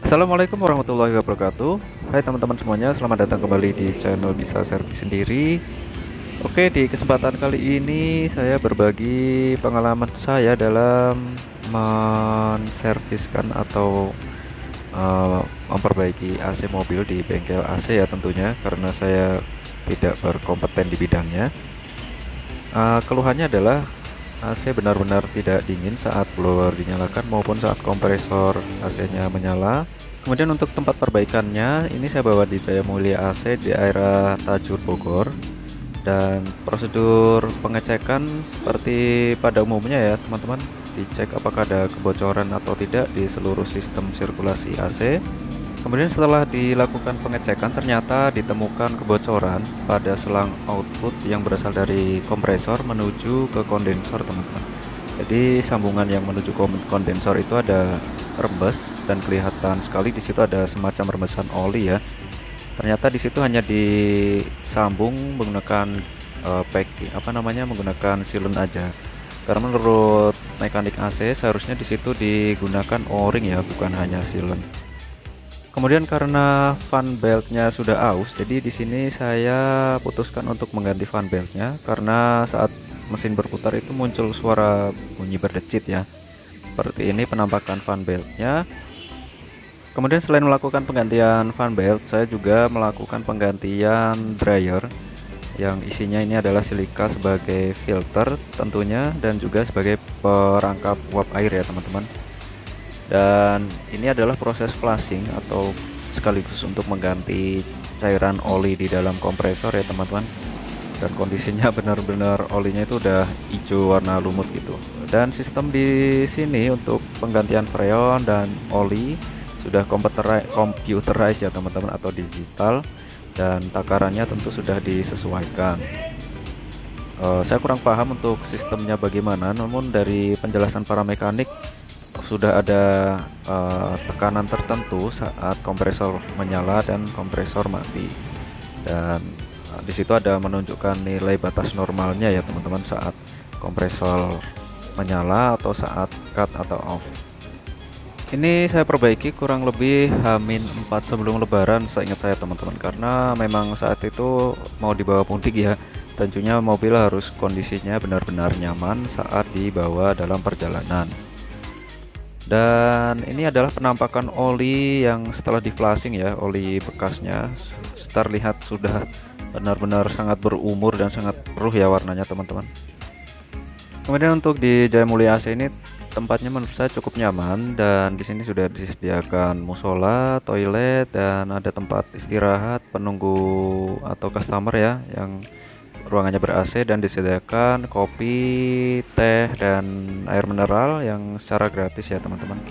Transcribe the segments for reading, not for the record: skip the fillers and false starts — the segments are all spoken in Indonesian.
Assalamualaikum warahmatullahi wabarakatuh. Hai teman-teman semuanya, selamat datang kembali di channel Bisa Servis Sendiri. Oke, di kesempatan kali ini saya berbagi pengalaman saya dalam menserviskan atau memperbaiki AC mobil di bengkel AC ya tentunya, karena saya tidak berkompeten di bidangnya. Keluhannya adalah AC benar-benar tidak dingin saat blower dinyalakan maupun saat kompresor AC-nya menyala. Kemudian untuk tempat perbaikannya, ini saya bawa di Jaya Mulia AC di daerah Tajur Bogor. Dan prosedur pengecekan seperti pada umumnya ya teman-teman, dicek apakah ada kebocoran atau tidak di seluruh sistem sirkulasi AC. Kemudian setelah dilakukan pengecekan, ternyata ditemukan kebocoran pada selang output yang berasal dari kompresor menuju ke kondensor, teman-teman. Jadi sambungan yang menuju kondensor itu ada rembes dan kelihatan sekali di situ ada semacam rembesan oli ya. Ternyata di situ hanya disambung menggunakan menggunakan silen aja. Karena menurut mekanik AC seharusnya di situ digunakan o-ring ya, bukan hanya silen. Kemudian karena fan beltnya sudah aus, jadi di sini saya putuskan untuk mengganti fan beltnya karena saat mesin berputar itu muncul suara bunyi berdecit ya. Seperti ini penampakan fan beltnya. Kemudian selain melakukan penggantian fan belt, saya juga melakukan penggantian dryer yang isinya ini adalah silika sebagai filter tentunya dan juga sebagai perangkap uap air ya teman-teman. Dan ini adalah proses flushing atau sekaligus untuk mengganti cairan oli di dalam kompresor ya teman-teman. Dan kondisinya benar-benar olinya itu udah hijau warna lumut gitu. Dan sistem di sini untuk penggantian freon dan oli sudah computerized ya teman-teman, atau digital, dan takarannya tentu sudah disesuaikan. Saya kurang paham untuk sistemnya bagaimana, namun dari penjelasan para mekanik sudah ada tekanan tertentu saat kompresor menyala dan kompresor mati, dan di situ ada menunjukkan nilai batas normalnya ya teman-teman saat kompresor menyala atau saat cut atau off. Ini saya perbaiki kurang lebih H-4 sebelum lebaran seingat saya teman-teman, karena memang saat itu mau dibawa mudik ya, tentunya mobil harus kondisinya benar-benar nyaman saat dibawa dalam perjalanan. Dan ini adalah penampakan oli yang setelah di flashing ya, oli bekasnya terlihat sudah benar-benar sangat berumur dan sangat keruh ya warnanya teman-teman. Kemudian untuk di Jaya Mulia AC ini tempatnya menurut saya cukup nyaman, dan di sini sudah disediakan musola, toilet, dan ada tempat istirahat penunggu atau customer ya yang ruangannya ber-AC, dan disediakan kopi, teh, dan air mineral yang secara gratis ya teman-teman.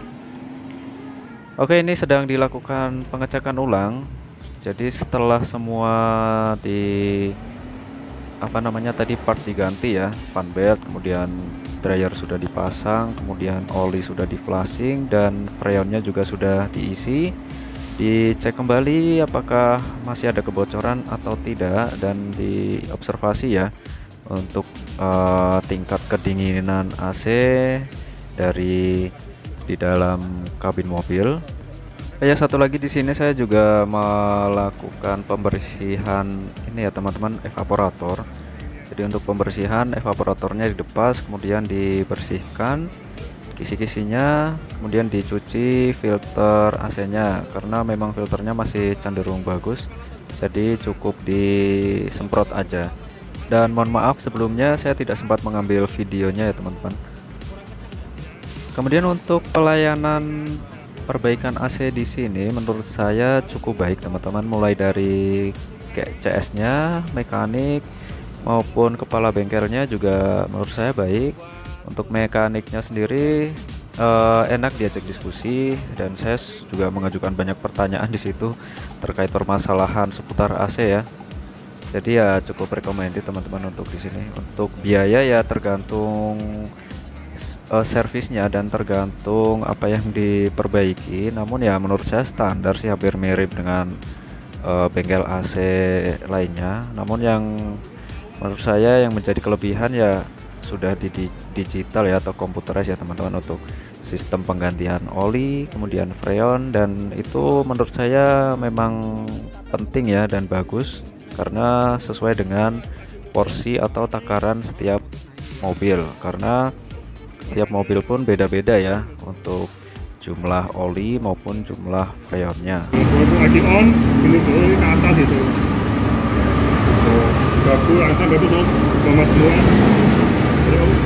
Oke, ini sedang dilakukan pengecekan ulang. Jadi setelah semua part diganti ya, fan belt, kemudian dryer sudah dipasang, kemudian oli sudah di flashing, dan freonnya juga sudah diisi, dicek kembali apakah masih ada kebocoran atau tidak, dan diobservasi ya untuk tingkat kedinginan AC dari di dalam kabin mobil. Ya, satu lagi di sini saya juga melakukan pembersihan ini ya teman-teman, evaporator. Jadi untuk pembersihan evaporatornya dilepas, kemudian dibersihkan kisi-kisinya, kemudian dicuci filter AC-nya karena memang filternya masih cenderung bagus, jadi cukup disemprot aja. Dan mohon maaf sebelumnya saya tidak sempat mengambil videonya ya teman-teman. Kemudian untuk pelayanan perbaikan AC di sini menurut saya cukup baik teman-teman, mulai dari CS-nya, mekanik maupun kepala bengkelnya juga menurut saya baik. Untuk mekaniknya sendiri enak diajak diskusi, dan saya juga mengajukan banyak pertanyaan di situ terkait permasalahan seputar AC ya. Jadi ya cukup recommended teman-teman untuk di sini. Untuk biaya ya tergantung servisnya dan tergantung apa yang diperbaiki, namun ya menurut saya standar sih, hampir mirip dengan bengkel AC lainnya. Namun yang menurut saya yang menjadi kelebihan ya sudah digital ya, atau komputeris ya teman-teman, untuk sistem penggantian oli, kemudian freon, dan itu menurut saya memang penting ya dan bagus karena sesuai dengan porsi atau takaran setiap mobil, karena setiap mobil pun beda-beda ya untuk jumlah oli maupun jumlah freonnya. Kalau itu lagi on, ini turun ke atas itu. Bagus, langsung bagus tuh, sama semua.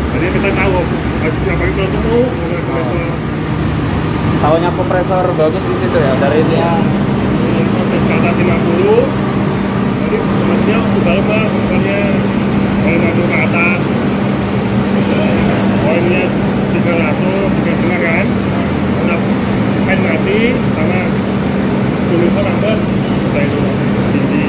Jadi kita tahu, apa itu tuh, kompresor. Tahunya kompresor bagus di situ ya, dari ini ya. Ini proses ke atas 50, jadi maksudnya sudah lama, makanya kalau masuk ke atas, poinnya 300, 3,5 kan, karena pen mati, sama tulisan nambah, udah itu tinggi.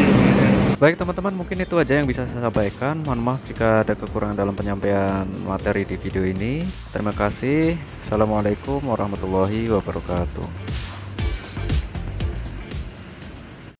Baik teman-teman, mungkin itu aja yang bisa saya sampaikan. Mohon maaf jika ada kekurangan dalam penyampaian materi di video ini. Terima kasih. Assalamualaikum warahmatullahi wabarakatuh.